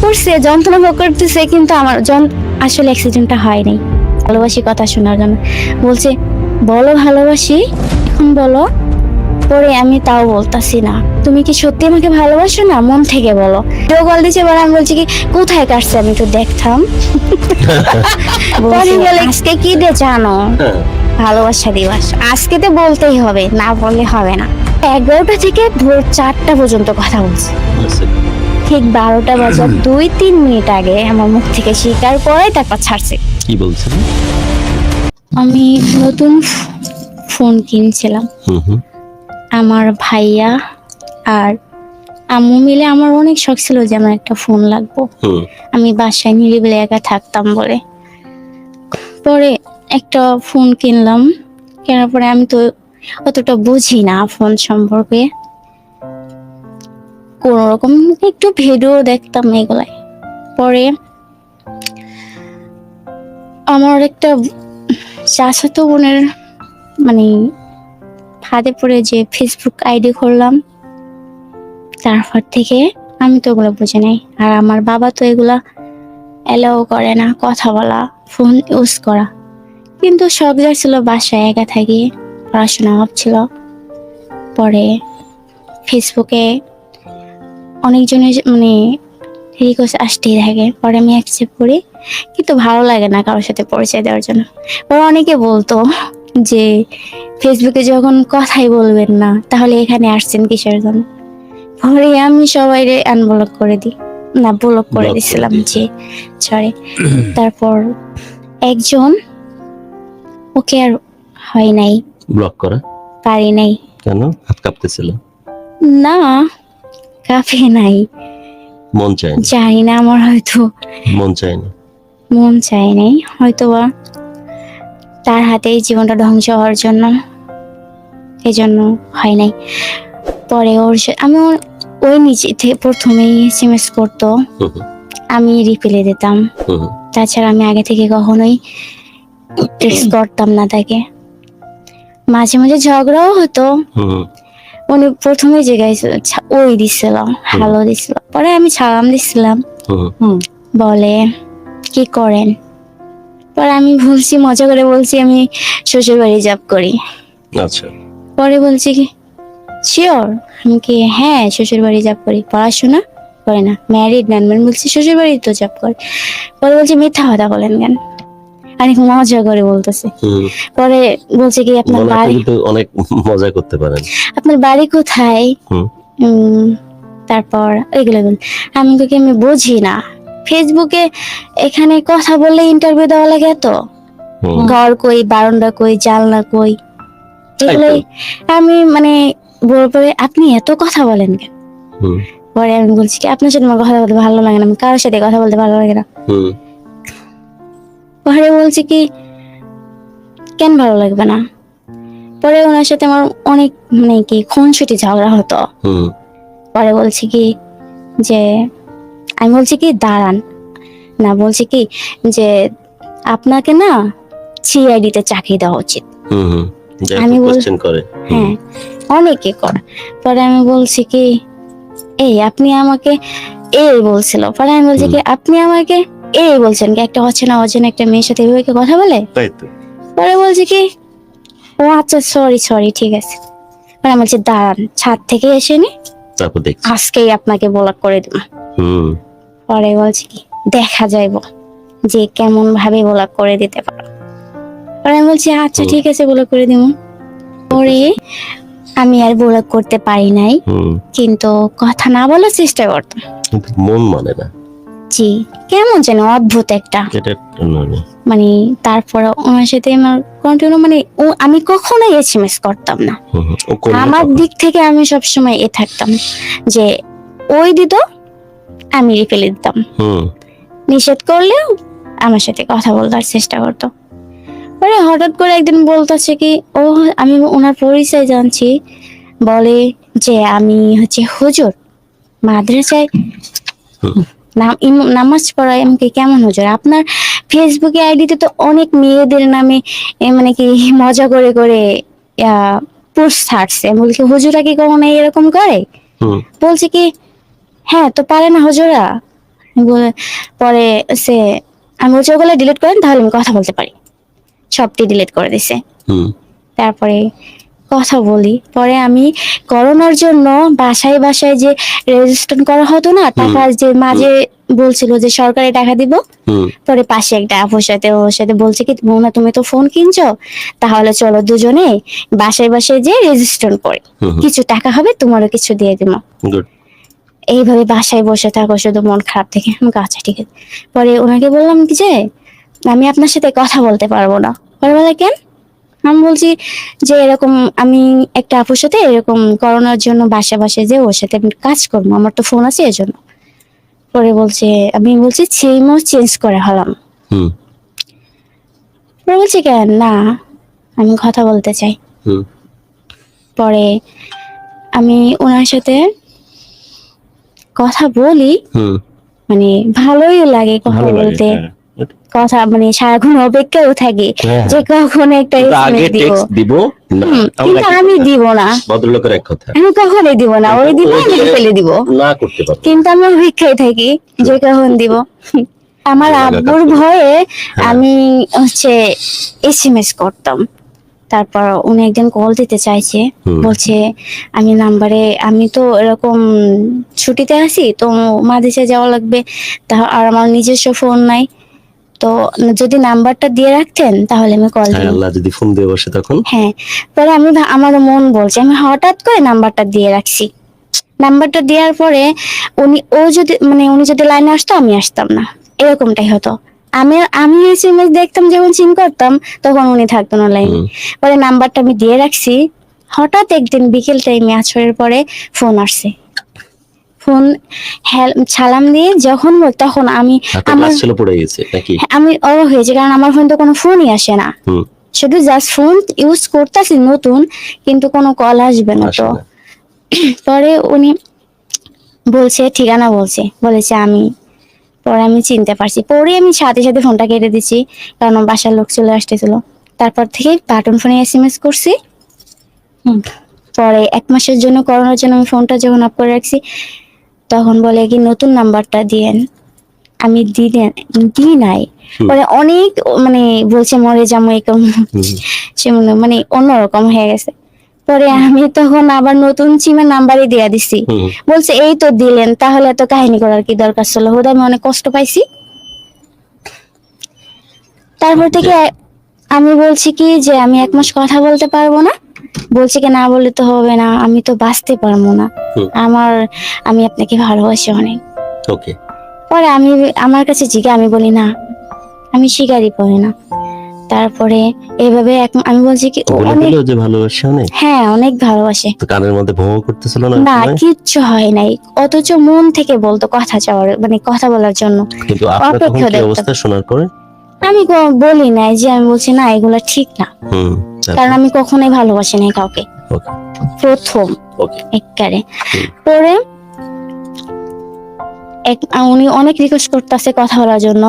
করছে, যন্ত্রণা ভোগ করতেছে, কিন্তু আমার আসলে অ্যাক্সিডেন্টটা হয় নাই। ভালোবাসি কথা শোনার জন্য বলছে, বলো ভালোবাসি, এখন বলো। পরে আমি তাও বলতাছি না। তুমি কি সত্যি আমাকে ভালোবাসো না? মন থেকে বলো। ভিডিও কল দিছে, এবার আমি বলছি কি কোথায় কাটছে, আমি একটু দেখতাম। পরে বলে আজকে কি দে জানো? ভালোবাসা দিবস। আজকে তো বলতেই হবে, না বললে হবে না। 11টা থেকে ভোর 4টা পর্যন্ত কথা বলছে। ঠিক 12টা বাজার 2-3 মিনিট আগে আমার মুখ থেকে স্বীকার করে তারপর ছাড়ছে। কি বলছেন? আমি নতুন ফোন কিনছিলাম। আমার ভাইয়া আর আম্মু মিলে আমার অনেক শখ ছিল যে আমার একটা ফোন লাগবে। আমি বাসায় নিরিবিলি একা থাকতাম বলে। পরে একটা ফোন কিনলাম। কেনার পরে আমি তো অতটা বুঝি না ফোন সম্পর্কে, কোন রকম একটু ভিডিও দেখতাম এগুলাই। পরে আমার একটা চাচাতো বোনের মানে ফাঁদে পড়ে যে ফেসবুক আইডি করলাম, তারপর থেকে আমি তো ওগুলো বুঝি নাই। আর আমার বাবা তো এগুলা এলাও করে না, কথা বলা, ফোন ইউজ করা। কিন্তু শখ ছিল বাসায় একা থাকি, পড়াশোনা হচ্ছিল। পরে ফেসবুকে অনেকজনের মানে রিকোয়েস্ট আসতেই থাকে, পরে আমি অ্যাকসেপ্ট করি। কিন্তু ভালো লাগে না কারোর সাথে পরিচয় দেওয়ার জন্য। পরে অনেকে বলতো যে ফেসবুকে যখন কথাই বলবেন না, তাহলে এখানে আসছেন কিসের জন্য? পরে আমি সবাই আনব্লক করে দিই, না ব্লক করে দিছিলাম, জি সরি। তারপর একজন, ওকে আর হয় নাই, ব্লক করা পারি নাই। কেন? হাত কাঁপতেছিল? না, কাঁপে নাই, মন চায় না? জানি না, আমার হয়তো মন চায় না। মন চায় নাই, হয়তো বা তার হাতেই জীবনটা ধ্বংস হওয়ার জন্য, এই জন্য হয় নাই। পরে আমি ওই নিজে থেকে প্রথমেই এসএমএস করতো, আমি রিপ্লাই দিতাম। তাছাড়া আমি আগে থেকে কখনোই টেক্সট করতাম না তাকে। মাঝে মাঝে ঝগড়াও হতো। উনি প্রথমে জায়গায় ওই দিছিল, হ্যালো দিছিল, পরে আমি সালাম দিছিলাম। বলে কি করেন? পরে আমি বলছি, মজা করে বলছি আমি শ্বশুর বাড়ি জব করি। আচ্ছা। পরে বলছি কি শিওর? আমি কি হ্যাঁ শ্বশুর বাড়ি জব করি। পড়াশোনা করে না, ম্যারিড না? মানে বলছি শ্বশুর বাড়ি তো জব করে। পরে বলছি মিথ্যা কথা বলেন কেন? অনেক মজা করে বলতেছে। পরে বলছে কি আপনার বাড়ি, অনেক মজা করতে পারেন, আপনার বাড়ি কোথায়? তারপর এগুলো আমি তোকে আমি বুঝি না, ফেসবুকে এখানে কথা বললে ইন্টারভিউ দেওয়া লাগে, তো ঘর কই, বারান্দা কই, জানলা কই, এগুলোই আমি মানে পরে আপনি এত কথা বলেন কেন? পরে আমি বলছি কি আপনার সাথে আমার কথা বলতে ভালো লাগে না, আমি কারোর সাথে কথা বলতে ভালো লাগে না। পরে বলছি কি কেন ভালো লাগবে না? পরে ওনার সাথে আমার অনেক মানে কি খুনসুটি ঝগড়া হতো। পরে বলছি কি যে, আমি বলছি কি দাঁড়ান না, বলছি কি যে আপনাকে না সিআইডিতে চাকরি দেওয়া উচিত। আমি কোশ্চেন করে, হ্যাঁ অনেকে করে। পরে আমি বলছি কি এই আপনি আমাকে এই বলছিল। পরে আমি বলছি কি আপনি আমাকে এই বলছেন কি? একটা অচেনা একটা মেয়ের সাথে এভাবে কথা বলে? তাই তো। পরে বলছি কি ও আচ্ছা সরি সরি ঠিক আছে। পরে আমি বলছি দাঁড়ান, ছাদ থেকে এসে নি, তারপর দেখছি আজকেই আপনাকে ব্লক করে দিব। পরে বলছি কি দেখা যাইব যে কেমন ভাবে ব্লক করে দিতে পারো। পরে আমি বলছি আচ্ছা ঠিক আছে ব্লক করে দিব। পরে আমি আর ব্লক করতে পারি নাই, কিন্তু কথা না বলার চেষ্টা করতাম। মন মানে না, জি কেমন যেন অদ্ভুত একটা মানে। তারপরে ওনার সাথে আমার কন্টিনিউ মানে আমি কখনোই এসএমএস করতাম না। আমার দিক থেকে আমি সবসময় থাকতাম যে ওই দিত, আমি রিপ্লাই দিতাম। নিষেধ করলেও আমার সাথে কথা বলার চেষ্টা করতো। পরে হঠাৎ করে একদিন বলতেছে কি ও, আমি ওনার পরিচয় জানছি, বলে যে আমি হচ্ছে হুজুর, মাদ্রাসায় নামাজ পড়াই। আমাকে কেমন হুজুর? আপনার ফেসবুকে আইডিতে তো অনেক মেয়েদের নামে মানে কি মজা করে করে পোস্ট ছাড়ছে, বলছি হুজুরা কি কখনো এরকম করে? বলছে কি হ্যাঁ তো পারে না হুজুরা? পরে সে আমি বলছি ওগুলো ডিলিট করেন তাহলে আমি কথা বলতে পারি, সবটি ডিলিট করে দিছে। তারপরে কথা বলি। পরে আমি করোনার জন্য বাসায় বাসায় যে রেজিস্ট্রেশন করা হতো না, টাকা যে মাঝে বলছিল যে সরকারি টাকা দিব, পরে পাশে একটা আপুর সাথে ওর সাথে বলছে কি মৌনা তুমি তো ফোন কিনছো, তাহলে চলো দুজনে বাসায় বাসায় যে রেজিস্ট্রেশন করি, কিছু টাকা হবে তোমারও কিছু দিয়ে দিব। এইভাবে বাসায় বসে থাকো শুধু মন খারাপ থেকে। আমি আচ্ছা ঠিক আছে। পরে ওনাকে বললাম কি যে আমি আপনার সাথে কথা বলতে পারবো না। পরে বলে কেন? আমি বলছি যে এরকম আমি একটা আপুর সাথে এরকম করোনার জন্য বাসা বাসায় যে ওর সাথে আমি কাজ করবো, আমার তো ফোন আছে এই জন্য। পরে বলছে আমি বলছি সিমও চেঞ্জ করে হলাম। পরে বলছি কেন না আমি কথা বলতে চাই। পরে আমি ওনার সাথে কথা বলি, মানে ভালোই লাগে কথা বলতে, কথা মানে সারাক্ষণ অপেক্ষাও থাকে যে কখন একটা দিব। কিন্তু আমি দিব না, ভদ্রলোকের এক কথা, আমি কখনোই দিব না। ওই দিব আমি ফেলে দিব না করতে পারবো, কিন্তু আমি অপেক্ষায় থাকি যে কখন দিব। আমার আব্বুর ভয়ে আমি হচ্ছে SMS করতাম। তারপর উনি একদিন কল দিতে চাইছে, বলছে আমি নাম্বারে, আমি তো এরকম ছুটিতে আছি তো মাদেশে যাওয়া লাগবে, তা আর আমার নিজস্ব ফোন নাই, তো যদি নাম্বারটা দিয়ে রাখতেন তাহলে আমি কল দিই। আল্লাহ যদি ফোন দিয়ে বসে তখন। হ্যাঁ, পরে আমি আমার মন বলছে আমি হঠাৎ করে নাম্বারটা দিয়ে রাখছি। নাম্বারটা দেওয়ার পরে উনি যদি লাইনে আসতো আমি আসতাম না, এরকমটাই হতো। আমি SMS দেখতাম যখন সিন করতাম তখন উনি থাকতো না লাইনে। পরে নাম্বারটা আমি দিয়ে রাখছি। হঠাৎ একদিন বিকেল টাইমে আছরের পরে ফোন আসছে। ফোন সালাম দিয়ে যখন তখন আমি আমি অবাক হয়েছি, কারণ আমার ফোন তো কোনো ফোনই আসে না, শুধু জাস্ট ফোন ইউজ করতেছি নতুন, কিন্তু কোনো কল আসবে না। তো পরে উনি বলছে ঠিকানা বলেছে আমি, পরে আমি চিনতে পারছি। পরে আমি সাথে সাথে ফোনটা কেটে দিচ্ছি, কারণ বাসার লোক চলে আসতেছিল। তারপর থেকে বাটন ফোনে SMS করছি। পরে 1 মাসের জন্য করোনার জন্য আমি ফোনটা যখন অফ করে রাখছি, তখন বলে কি নতুন নাম্বারটা দিয়েন। আমি দিই নাই। পরে অনেক মানে বলছে মরে যাবো এরকম, সে মানে অন্যরকম হয়ে গেছে। পরে আমি তখন আবার নতুন সিমের নাম্বারই দিয়ে দিছি। বলছে এই তো দিলেন, তাহলে এত কাহিনী করার কি দরকার ছিল? হুদা আমি অনেক কষ্ট পাইছি। তারপর থেকে আমি বলছি কি যে আমি 1 মাস কথা বলতে পারবো না। বলছে কি না বললে তো হবে না, আমি তো বাঁচতে পারবো না, আমি আপনাকে ভালোবাসি অনেক। পরে আমার কাছে আমি বলি না, আমি স্বীকারই করি না। তারপরে এইভাবে আমি বলছি কি যে ভালোবাসে অনেক, হ্যাঁ অনেক ভালোবাসে। তো কানের মধ্যে ভোঁ করতেছিল না? না, কিচ্ছু হয় নাই, অথচ মন থেকে বলতো কথা চাওয়ার, মানে কথা বলার জন্য। কিন্তু আপনার তখন কি অবস্থা শোনার পরে? আমি বলি নাই যে, আমি বলছি না এগুলা ঠিক না, কারণ আমি কখনোই ভালোবাসি নাই কাউকে, প্রথম একবারে। পরে উনি অনেক রিকোয়েস্ট করতেছে কথা বলার জন্য।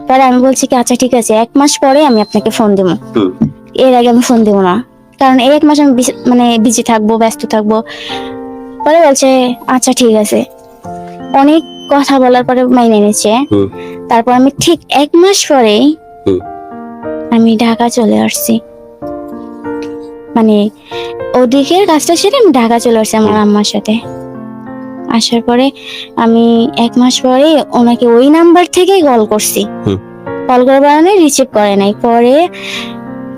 পরে আমি বলছি কি আচ্ছা ঠিক আছে, 1 মাস পরে আমি আপনাকে ফোন দিব, এর আগে আমি ফোন দিব না, কারণ এই 1 মাস আমি মানে বিজি থাকবো, ব্যস্ত থাকবো। পরে বলছে আচ্ছা ঠিক আছে। অনেক কথা বলার পরে মাইনে নিয়েছে। তারপর আমি ঠিক 1 মাস পরে আমি ঢাকা চলে আসছি, মানে ওদিকের কাজটা সেরে আমি ঢাকা চলে আসছি আমার আম্মার সাথে। আসার পরে আমি 1 মাস পরে ওনাকে ওই নাম্বার থেকে কল করছি, কল করার কারণে রিসিভ করে নাই। পরে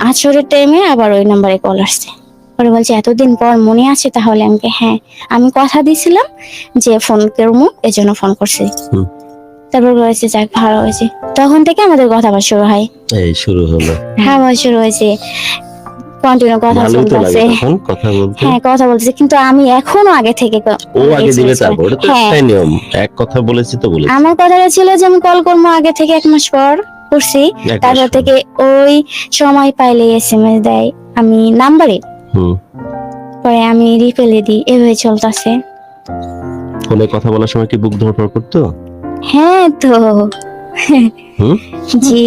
আছরের টাইমে আবার ওই নাম্বারে কল আসছে। পরে বলছে এতদিন পর মনে আছে তাহলে? আমাকে হ্যাঁ, আমি কথা দিয়েছিলাম যে ফোন করবো, এজন্য ফোন করছি। তারপর বলেছে যাক ভালো হয়েছে। তখন থেকে আমাদের কথা শুরু হয়। এই শুরু হলো? হ্যাঁ, শুরু হয়েছে, কন্টিনিউ কথা বলতেছে। হ্যাঁ কথা বলতেছে, কিন্তু আমি এখনো আগে থেকে ও আগে দিবে, তারপর এটা তো একটাই নিয়ম, এক কথা বলেছি তো বলেছি। আমার কথাটা ছিল যে আমি কল করবো আগে থেকে 1 মাস পর করছি। তারপর থেকে ওই সময় পাইলে SMS দেয় আমি নাম্বারে, পরে আমি রিপ্লাই দিই, এভাবে চলতেছে। ফোনে কথা বলার সময় কি বুক ধড়ফড় করতো? হ্যাঁ তো জি।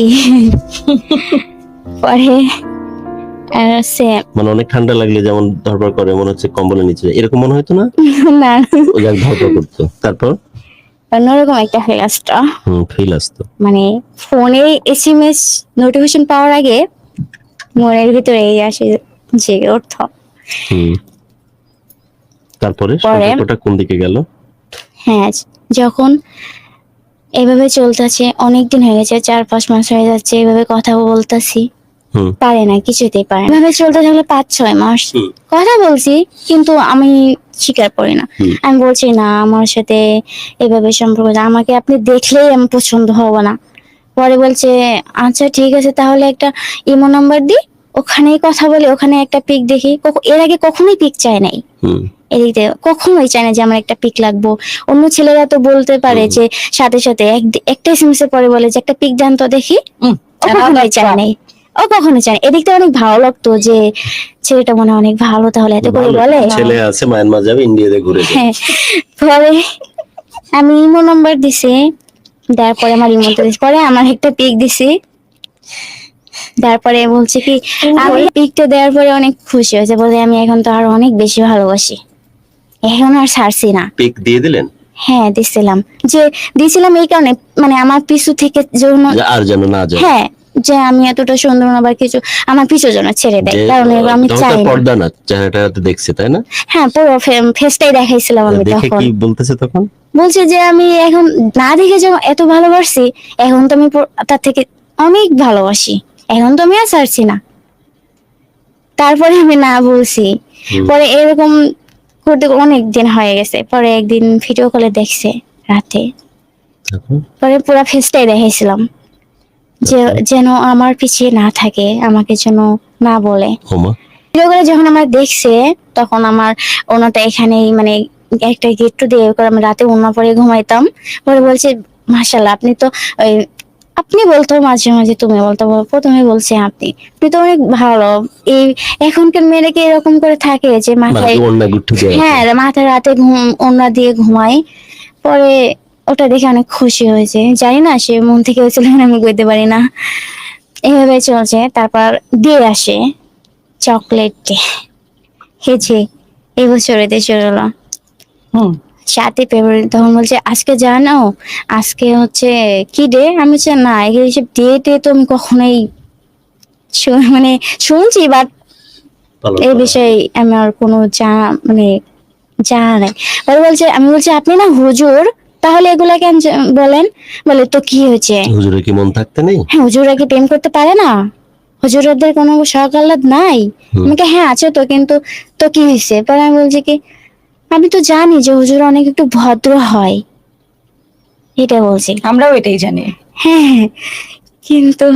পরে মানে অনেক ঠান্ডা লাগলে যেমন ধড়ফড় করে, মনে হচ্ছে কম্বলের নিচে, এরকম মনে হতো না? না, ওই ধড়ফড় করতো। তারপর অন্যরকম একটা ফিল আসতো। ফিল আসতো। মানে ফোনে এসএমএস নোটিফিকেশন পাওয়ার আগে মনের ভিতরে এই আসে জেগে উঠত। তারপরে পরে সম্পর্কটা কোন দিকে গেল? হ্যাঁ, যখন এভাবে চলতেছে, অনেকদিন হয়ে গেছে, 4-5 মাস হয়ে যাচ্ছে এভাবে কথা বলতেছি, পারে না, কিছুতেই পারে না। এভাবে চলতে থাকলে 5-6 মাস কথা বলছি, কিন্তু আমি স্বীকার করি না। আমি বলছি না আমার সাথে এভাবে সম্পর্ক, আমাকে আপনি দেখলেই আমি পছন্দ হব না। পরে বলছে আচ্ছা ঠিক আছে, তাহলে একটা ইমো নাম্বার দি, ওখানেই কথা বলি, ওখানে একটা পিক দেখি। এর আগে কখনোই পিক চাই নাই, এদিকে কখনোই চায় না যে আমার একটা পিক লাগবো। অন্য ছেলেরা তো বলতে পারে যে সাথে সাথে একটা এসএমএস এর পরে বলে যে একটা পিক দেন তো দেখি, ও কখনোই চায় নাই, ও কখনো চায় না। এদিকটা অনেক ভালো লাগতো যে ছেলেটা মনে অনেক ভালো, তাহলে এত করে বলে। ছেলে আছে মায়ানমার যাবে, ইন্ডিয়াতে ঘুরে যাবে। হ্যাঁ, পরে আমি ইমো নাম্বার দিছি, তারপরে আমার ইমোতে দিছি, পরে আমার একটা পিক দিছি, তারপরে বলছে কি, আমি পিকটা দেওয়ার পরে অনেক খুশি হয়েছে, বলে আমি এখন তো আরো অনেক বেশি ভালোবাসি, এখন আর ছাড়ছি না। পিক দিয়ে দিলেন? হ্যাঁ দিছিলাম, যে দিছিলাম এই কারণে, মানে আমার পিছু থেকে যেন আর যেন না যায়। হ্যাঁ, যে আমি এতটা সুন্দর না বা কিছু, আমার পিছু যেন ছেড়ে দেয়, কারণ আমি চাই না। পর্দা না, চেহারাটা দেখছে তাই না? হ্যাঁ, পুরো ফেসটাই দেখাইছিলাম আমি। দেখে তখন কি বলতেছে? তখন বলছে যে আমি এখন না দেখে যে এত ভালোবাসি, এখন তো আমি তার থেকে অনেক ভালোবাসি, এখন তো আমি আর ছাড়ছি না। তারপরে আমি না বলছি। পরে এরকম করতে অনেক দিন হয়ে গেছে, পরে একদিন ভিডিও কলে দেখছে রাতে, পরে পুরো ফেসটাই দেখাইছিলাম, যে যেন আমার পিছিয়ে না থাকে, আমাকে যেন না বলে। ভিডিও কলে যখন আমার দেখছে, তখন আমার ওনাটা এখানেই, মানে একটা গেট্টু দিয়ে আমি রাতে ওনা পরে ঘুমাইতাম। পরে বলছে মাশাআল্লাহ, আপনি তো ওই, আপনি বলতো মাঝে মাঝে, তুমি বলতো, প্রথমে বলছে আপনি তো অনেক ভালো। এই এখনকার মেয়েরা কি এরকম করে থাকে যে মাথায়, হ্যাঁ মাথায় রাতে ওড়না দিয়ে ঘুমায়। পরে ওটা দেখে অনেক খুশি হয়েছে, জানি না সে মন থেকে হয়েছিল আমি কইতে পারি না। এভাবে চলছে, তারপর দিয়ে আসে চকলেট খেয়েছি, এই বছরে দেশে হলো 7ই ফেব্রুয়ারি। তখন বলছে আজকে জানো, আজকে হচ্ছে কি ডে? আমি বলছি না, এইসব ডে তো আমি কখনোই মানে শুনছি, বাট এই বিষয়ে আমার কোনো মানে জানা নাই। বলছে, আমি বলছি আপনি না হুজুর, তাহলে এগুলা কেন বলেন? বলে তো কি হয়েছে, হুজুরের কি মন থাকতে নেই? হ্যাঁ, হুজুরা কি প্রেম করতে পারে না? হুজুরদের কোনো শখ আহ্লাদ নাই? আমাকে হ্যাঁ আছে তো, কিন্তু তো কি হয়েছে? পরে আমি বলছি কি, আমি তো জানি যে হুজুর অনেক একটু ভদ্র হয়, এটা বলছি। আমরাও এটাই জানি। হ্যাঁ, কিন্তু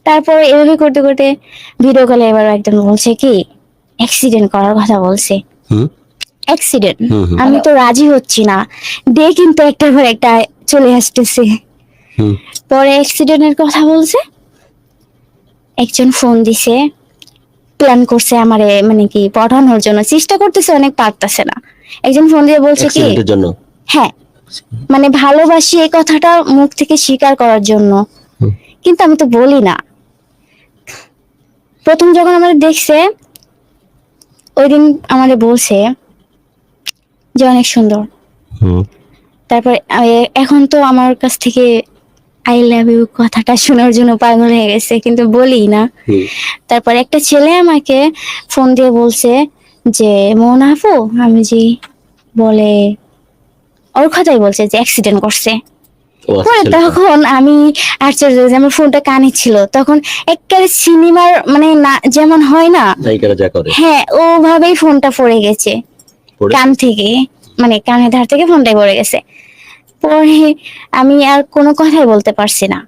তারপর এভাবে করতে করতে ভিডিও কলে এবার একজন বলছে কি অ্যাক্সিডেন্ট করার কথা বলছে। অ্যাক্সিডেন্ট, আমি তো রাজি হচ্ছি না, দিয়ে কিন্তু একটার পর একটা চলে আসতেছে। পরে অ্যাক্সিডেন্টের কথা বলছে, একজন ফোন দিছে, প্ল্যান করছে আমারে, মানে কি পড়ানোর জন্য চেষ্টা করতেছে, অনেক পারতেছে না। একজন ফোন দিয়ে বলছে কি, হ্যাঁ মানে ভালোবাসি এই কথাটা মুখ থেকে স্বীকার করার জন্য, কিন্তু আমি তো বলি না। প্রথম যখন আমাদের দেখছে, ওই দিন আমাদের বলছে যে অনেক সুন্দর। তারপর এখন তো আমার কাছ থেকে আই লাভ ইউ কথাটা শোনার জন্য পাগল হয়ে গেছে, কিন্তু বলি না। তারপর একটা ছেলে আমাকে ফোন দিয়ে বলছে যে মোনা আপু, আমি জি, বলে ওর কথাই বলছে যে অ্যাক্সিডেন্ট করছে। পরে তখন আমি আশ্চর্য, আমার ফোনটা কানে ছিল, তখন একেবারে সিনেমার মানে না যেমন হয় না, হ্যাঁ ওভাবেই ফোনটা পড়ে গেছে কান থেকে, মানে কানের ধার থেকে ফোনটাই পড়ে গেছে। পরে আমি আর কোনো কথাই বলতে পারছি না,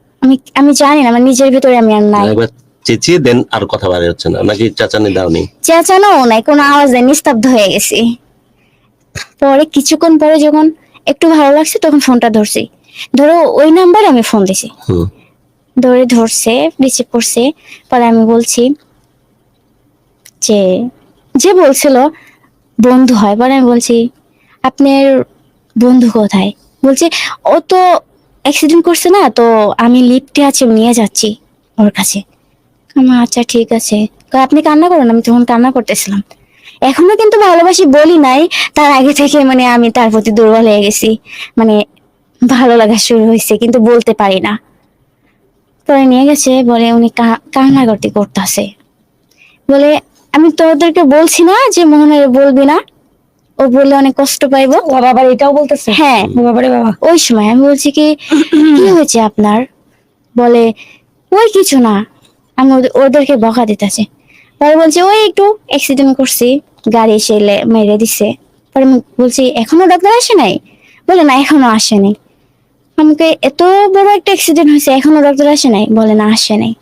আমি জানি না, আমার নিজের ভিতরে আমি আর নাই। চেঁচিয়ে দেন, আর কথা বার হচ্ছে না নাকি? চেঁচানি দাওনি? চেঁচানো নাই, কোনো আওয়াজ নেই, নিস্তব্ধ হয়ে গেছি। পরে কিছুক্ষণ পরে যখন একটু ভালো লাগছে, তখন ফোনটা ধরছি, ধরো ওই নাম্বারে আমি ফোন দিছি, ধরে ধরছে, রিসিভ করছে। পরে আমি বলছি যে, যে বলছিল বন্ধু হয়, পরে আমি বলছি আপনার বন্ধু কোথায়? বলছে ও তো অ্যাক্সিডেন্ট করছে না, তো আমি লিফটে আছি, নিয়ে যাচ্ছি ওর কাছে। আচ্ছা ঠিক আছে, আপনি কান্না করেন, আমি তখন কান্না করতেছিলাম। এখনো কিন্তু ভালোবাসি বলি নাই, তার আগে থেকে মানে আমি তার প্রতি দুর্বল হয়ে গেছি, মানে ভালো লাগা শুরু হয়েছে, কিন্তু বলতে পারি না। পরে নিয়ে গেছে, বলে উনি কান্নাকাটি করতেছে, বলে আমি তোদেরকে বলছি না যে মোহনের বলবি না, ও বললে অনেক কষ্ট পাইবো। ও বাবা এটাও বলতেছে? হ্যাঁ, ও বাবা রে বাবা। ওই সময় আমি বলছি কি কি হয়েছে আপনার, বলে ওই কিছু না, আমি ওদেরকে বকা দিতেছি। পরে বলছে ওই একটু অ্যাক্সিডেন্ট করছি, গাড়ি এসে মেরে দিছে। পরে আমি বলছি এখনো ডাক্তার আসে নাই, বলে না এখনো আসেনি। আমাকে এত বড় একটা অ্যাক্সিডেন্ট হয়েছে এখনো ডাক্তার আসে নাই, বলে না আসে নাই।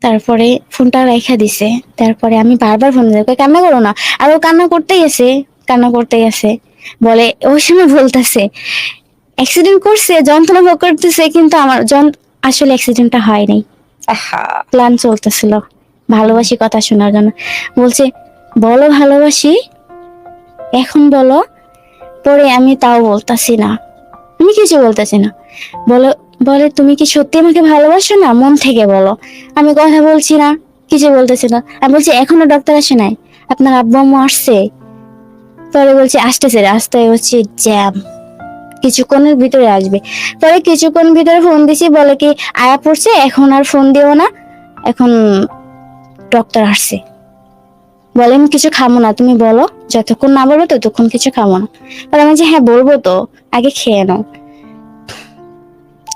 তারপরে ফোনটা রেখে দিছে। তারপরে আমি বারবার ফোন দিই, কান্না করো না, আর ও কান্না করতেই আছে, কান্না করতেই আছে। বলে ওই সময় বলতেছে অ্যাক্সিডেন্ট করছে, যন্ত্রণা ভোগ করতেছে, কিন্তু আমার আসলে অ্যাক্সিডেন্টটা হয় নাই, আহা, প্ল্যান চলতেছিল ভালোবাসি কথা শোনার জন্য। বলছে বলো ভালোবাসি, এখন বলো। পরে আমি তাও বলতাছি না, আমি কিছু বলতেছি না। বলো, বলে তুমি কি সত্যি আমাকে ভালোবাসো না, মন থেকে বলো। আমি কথা বলছি না, কিছু বলতেছি না। আমি বলছি এখনো ডাক্তার আসে নাই, আপনার আব্বু আম্মু আসছে? পরে বলছে আসতেছে, রাস্তায় হচ্ছে জ্যাম, কিছুক্ষণের ভিতরে আসবে। পরে কিছুক্ষণ ভিতরে ফোন দিছি, বলে কি আয়া পড়ছে, এখন আর ফোন দিও না, এখন ডক্টর আসছে। বলে আমি কিছু খাবো না, তুমি বলো, যতক্ষণ না বলবো ততক্ষণ কিছু খাবো না। পরে আমি যে হ্যাঁ বলবো তো, আগে খেয়ে নাও।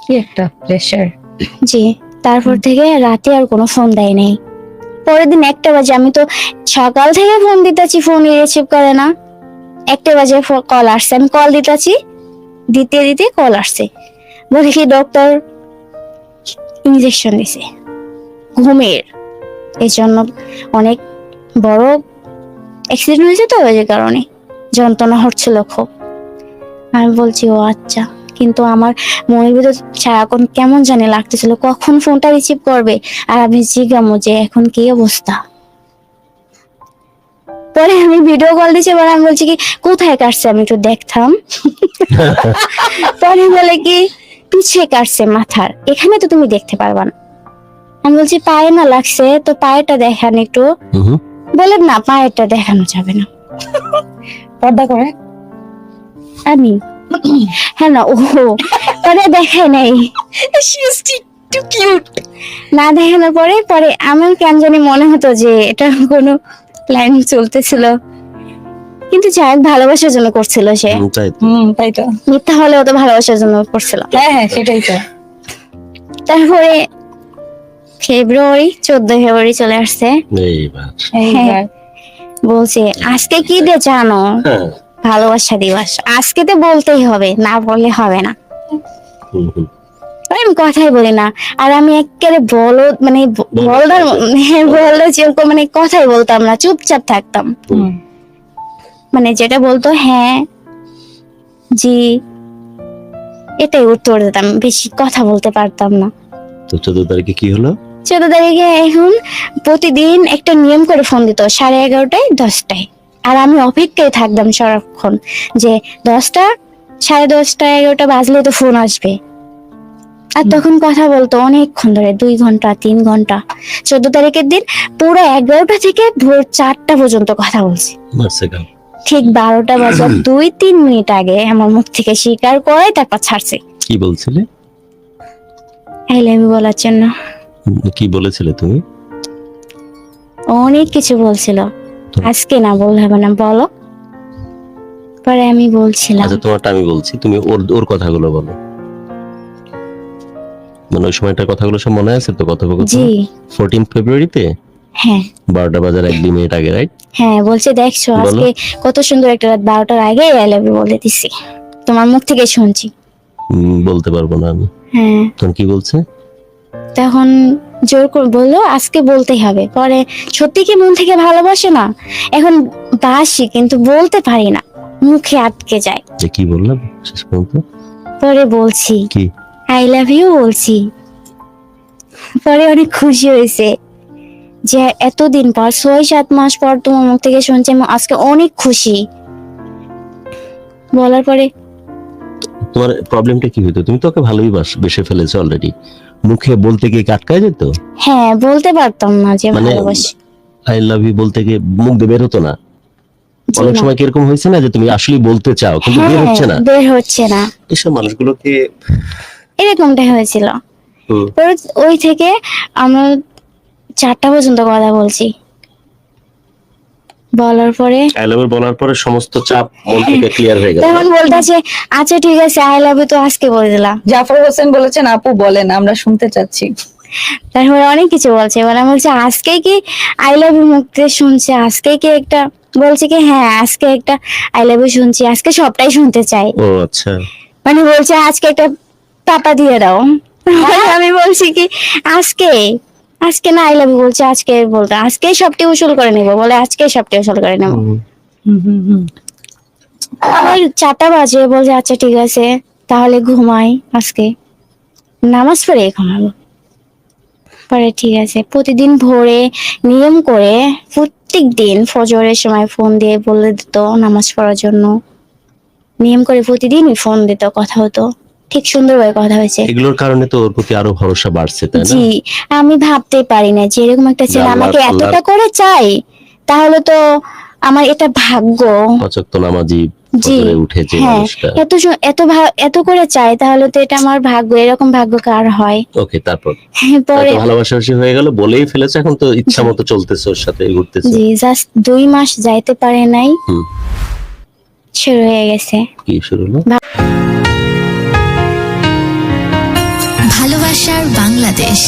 কি একটা প্রেসার। জি, তারপর থেকে রাতে আর কোনো ফোন দেয় নাই। পরের দিন 1টা বাজে, আমি তো সকাল থেকে ফোন দিতেছি, ফোন রিসিভ করে না। 1টা বাজে কল আসছে, আমি কল দিতেছি, দিতে দিতে কল আসছে, বলে কি ডক্টর ইনজেকশন দিছে ঘুমের, এই জন্য অনেক বড় অ্যাক্সিডেন্ট হয়েছে, তো ওই কারণে যন্ত্রণা হচ্ছিল খুব। আমি বলছি ও আচ্ছা, কিন্তু আমার মনের ভিতর সারাক্ষণ কেমন জানি লাগতেছিল, কখন ফোনটা রিসিভ করবে আর আমি জিজ্ঞামো যে এখন কি অবস্থা। পরে আমি ভিডিও কল দিছি, এবার আমি বলছি কি কোথায় কাটছে, আমি একটু দেখতাম। পরে বলে কি পিছে কাটছে মাথার, এখানে তো তুমি দেখতে পারবা না। আমি বলছি পায়ে না লাগছে, তো পায়েটা দেখান একটু। বলে না, পায়েটা দেখানো যাবে না। পর্দা করে আমি হ্যাঁ না, ও পরে দেখায় নাই, না দেখানোর পরে পরে আমার কেন জানি মনে হতো যে এটা কোনো প্ল্যান চলতেছিল, কিন্তু যাই হোক ভালোবাসার জন্য করছিল সে। তাই তো। তাই তো। মিথ্যা হলেও তো ভালোবাসার জন্য করছিল। হ্যাঁ হ্যাঁ সেটাই তো। তারপরে 14 ফেব্রুয়ারি চলে আসছে। এইবার এইবার বলছে আজকে কি ডে জানো? হ্যাঁ। ভালোবাসা দিবস। আজকে তো বলতেই হবে, না বললে হবে না। আমি কথাই বলি না, আর আমি একেবারে বলদ, মানে বলদার, বলদ যেরকম, মানে কথাই বলতাম না, চুপচাপ থাকতাম। মানে যেটা বলতো হ্যাঁ জি এটাই উত্তর দিতাম, বেশি কথা বলতে পারতাম না। তো 14 তারিখে কি হলো? 14 তারিখে এখন প্রতিদিন একটা নিয়ম করে ফোন দিত, 11:30টায় 10টায়, আর আমি অপেক্ষায় থাকতাম সারাক্ষণ যে 10টা 10:30 11টা বাজলে তো ফোন আসবে। আর তখন কথা বলতো অনেকক্ষণ ধরে, 2 ঘন্টা 3 ঘন্টা। 14 তারিখের দিন পুরো 11টা থেকে ভোর 4টা পর্যন্ত কথা বলছি। ঠিক 12টা বাজার 2-3 মিনিট আগে আমার মুখ থেকে স্বীকার করে তারপর ছাড়ছে। কি বলছিলে? আই লাভ ইউ বলার জন্য। কি বলেছিলে তুমি? অনেক কিছু বলছিল, আজকে না বললে হবে না, বলো। পরে আমি বলছিলাম, আচ্ছা তোমারটা আমি বলছি, তুমি ওর কথাগুলো বলো। মানে ওই সময়টার কথাগুলো সব মনে আছে তো? কথোপকথন জি 14 ফেব্রুয়ারিতে হ্যাঁ 12টা বাজার 1-2 মিনিট আগে, রাইট? হ্যাঁ, বলছে দেখছো বলো। আজকে কত সুন্দর একটা রাত, 12টার আগে আই লাভ ইউ বলে দিছি, তোমার মুখ থেকে শুনছি। বলতে পারবো না আমি। হ্যাঁ, তখন কি বলছে? তখন জোর করে বললো আজকে বলতেই হবে। পরে সত্যি কি মন থেকে ভালোবাসে না, এখন বাসি কিন্তু বলতে পারি না, মুখে আটকে যায়। যে কি বললাম শেষ পর্যন্ত? পরে বলছি কি আই লাভ ইউ বলছি। পরে অনেক খুশি হয়েছে যে এতদিন পর 6-7 মাস পর তোমার মুখ থেকে শুনছি, আমি আজকে অনেক খুশি। বলার পরে তোমার প্রবলেমটা কি হতো? তুমি তো ওকে ভালোই বেসে ফেলেছো অলরেডি, মুখে বলতে গিয়ে আটকায় যেত। হ্যাঁ, বলতে পারতাম না যে মানে ভালোবাসি। আই লাভ ইউ বলতে গিয়ে মুখ দিয়ে বের হতো না। অনেক না। সময় কি এরকম হয়েছে না যে তুমি আসলে বলতে চাও কিন্তু বের হ্যাঁ, হচ্ছে না? বের হচ্ছে না, এসব মানুষগুলোকে এরকমটাই হয়েছিল। হুম, পরে ওই থেকে আমরা 4টা পর্যন্ত কথা বলছি, বলার পরে আই লাভ ইউ বলার পরে সমস্ত চাপ মন থেকে ক্লিয়ার হয়ে গেল। তখন বলতেছে আচ্ছা ঠিক আছে আই লাভ ইউ তো আজকে বলে দিলাম। জাফর হোসেন বলেছেন আপু বলেন, আমরা শুনতে চাচ্ছি। তারপরে অনেক কিছু বলছে, এবার আমি বলছি আজকে কি আই লাভ ইউ মুখ থেকে শুনছে, আজকে কি একটা বলছে কি হ্যাঁ আজকে একটা আই লাভ ইউ শুনছি, আজকে সবটাই শুনতে চাই। ও আচ্ছা, মানে বলছে আজকে একটা পাতা দিয়ে দাও। আমি বলছি কি আজকে আজকে না আই লাভ ইউ বলছে, আজকে বলতে আজকে সবটি উসুল করে নেবো, বলে আজকে সবটি উসুল করে নেবো। ওই 4টা বাজে বলছে আচ্ছা ঠিক আছে তাহলে ঘুমাই, আজকে নামাজ পড়ে ঘুমাবো। পরে ঠিক আছে, প্রতিদিন ভোরে নিয়ম করে প্রত্যেক দিন ফজরের সময় ফোন দিয়ে বলে দিত নামাজ পড়ার জন্য, নিয়ম করে প্রতিদিনই ফোন দিত, কথা হতো, ঠিক সুন্দরভাবে কথা হয়েছে। এগুলোর কারণে তো ওর প্রতি আরো ভরসা বাড়ছে, তাই না? জি, আমি ভাবতে পারি না যে এরকম একটা ছেলে আল্লাহ- আমাকে এতটা আল্লাহর- করে চাই, তাহলে তো আমার এটা ভাগ্য। পাঁচ ওয়াক্ত নামাজি, জি, ফজরে উঠে যে হ্যাঁ, মানুষটা। এত করে চাই, তাহলে তো এটা আমার ভাগ্য, এরকম ভাগ্য কার হয়? ওকে, তারপর পরে ভালোবাসাবাসি হয়ে গেল, বলেই ফেলেছে, এখন তো ইচ্ছা মতো চলতেছে, ওর সাথে ঘুরতেছে। জি, জাস্ট 2 মাস যাইতে পারে নাই, হুম, শুরু হয়ে গেছে। কি শুরু হলো? ভালোবাসার বাংলাদেশ।